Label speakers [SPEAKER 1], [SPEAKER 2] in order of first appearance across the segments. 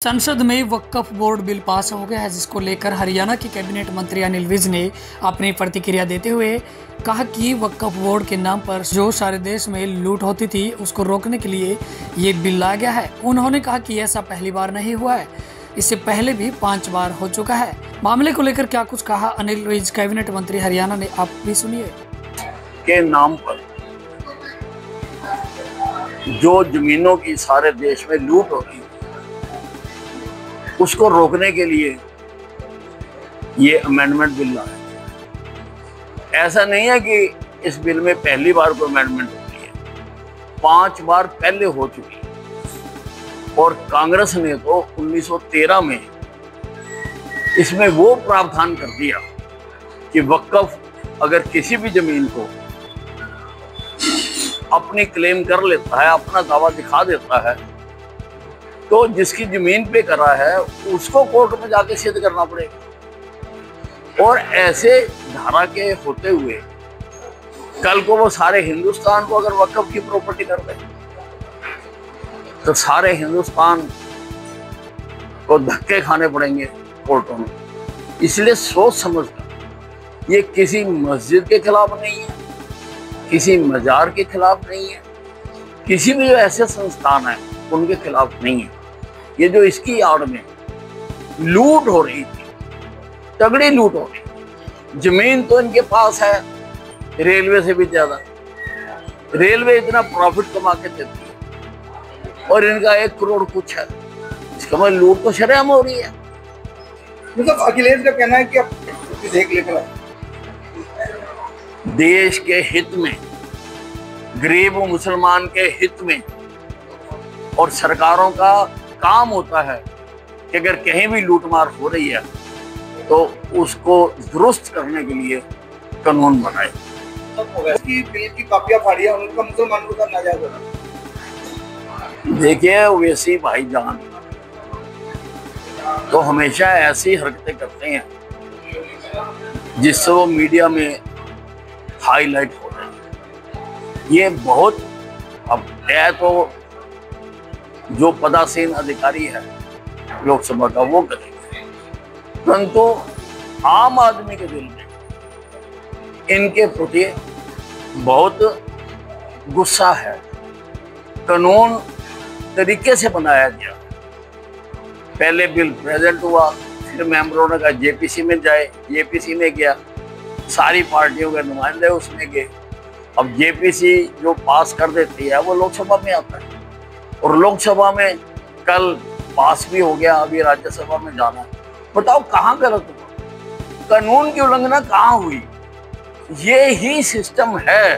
[SPEAKER 1] संसद में वक्फ board bill pass हो गया है, जिसको लेकर हरियाणा के कैबिनेट मंत्री अनिल विज ने अपनी प्रतिक्रिया देते हुए कहा कि वक्फ बोर्ड के नाम पर जो सारे देश में लूट होती थी उसको रोकने के लिए ये बिल लाया गया है। उन्होंने कहा कि ऐसा पहली बार नहीं हुआ है, इससे पहले भी 5 बार हो चुका है। मामले को लेकर क्या कुछ कहा अनिल विज कैबिनेट मंत्री हरियाणा ने, आप भी सुनिए।
[SPEAKER 2] के नाम पर जो जमीनों की सारे देश में लूट होती उसको रोकने के लिए ये अमेंडमेंट बिल लाया। ऐसा नहीं है कि इस बिल में पहली बार कोई अमेंडमेंट होती है, 5 बार पहले हो चुकी है। और कांग्रेस ने तो 1913 में इसमें वो प्रावधान कर दिया कि वक्फ अगर किसी भी जमीन को अपनी क्लेम कर लेता है, अपना दावा दिखा देता है, तो जिसकी जमीन पे करा है उसको कोर्ट में जाके सिद्ध करना पड़ेगा। और ऐसे धारा के होते हुए कल को वो सारे हिंदुस्तान को अगर वक्फ की प्रॉपर्टी कर दे तो सारे हिंदुस्तान को धक्के खाने पड़ेंगे कोर्टों में। इसलिए सोच समझकर, ये किसी मस्जिद के खिलाफ नहीं है, किसी मजार के खिलाफ नहीं है, किसी भी जो ऐसे संस्थान है उनके खिलाफ नहीं है। ये जो इसकी आड़ में लूट हो रही थी, तगड़ी लूट हो रही थी। जमीन तो इनके पास है रेलवे से भी ज्यादा, रेलवे इतना प्रॉफिट कमा के देती है और इनका 1 करोड़ कुछ है। इसका मतलब लूट तो शरेआम हो रही है।
[SPEAKER 3] मतलब अखिलेश का कहना है कि अब देख लेकर
[SPEAKER 2] देश के हित में, गरीब मुसलमान के हित में, और सरकारों का काम होता है कि अगर कहीं भी लूटमार हो रही है तो उसको दुरुस्त करने के लिए कानून बनाए।
[SPEAKER 3] की बिल की कापियां फाड़ी है, उनका मुसलमान को करना जाएगा।
[SPEAKER 2] देखिए, वैसी भाईजान तो हमेशा ऐसी हरकतें करते हैं जिससे वो मीडिया में हाईलाइट हो रहे हैं। ये बहुत, अब है तो जो पदासीन अधिकारी है लोकसभा का वो करेंगे, परंतु आम आदमी के दिल में इनके प्रति बहुत गुस्सा है। कानून तरीके से बनाया गया, पहले बिल प्रेजेंट हुआ, फिर मेंबरों ने कहा जेपीसी में जाए, जेपीसी में गया, सारी पार्टियों के नुमाइंदे उसमें गए। अब जेपीसी जो पास कर देती है वो लोकसभा में आता है, और लोकसभा में कल पास भी हो गया, अभी राज्यसभा में जाना है। बताओ कहाँ गलत हुआ, कानून की उल्लंघना कहाँ हुई? ये ही सिस्टम है।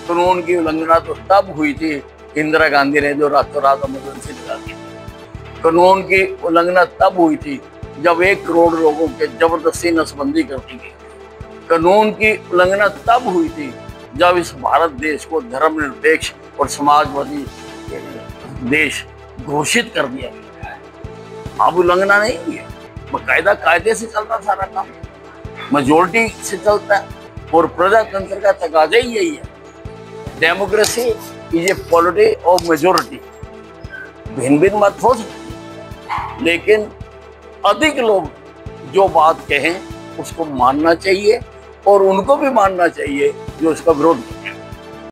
[SPEAKER 2] कानून की उल्लंघना तो तब हुई थी इंदिरा गांधी ने जो रातों रात इमरजेंसी लगा दी। कानून की उल्लंघना तब हुई थी जब 1 करोड़ लोगों के जबरदस्ती नसबंदी कर दी गई। कानून की उल्लंघना तब हुई थी जब इस भारत देश को धर्मनिरपेक्ष और समाजवादी देश घोषित कर दिया गया। अब उल्लंघना नहीं हुई है, बाकायदा कायदे से चलता सारा काम, मेजोरिटी से चलता है, और प्रजातंत्र का तकाजा ही यही है। Democracy is a polity of majority. भिन्न भिन्न मत हो सकती है, लेकिन अधिक लोग जो बात कहें उसको मानना चाहिए, और उनको भी मानना चाहिए जो इसका विरोध करें।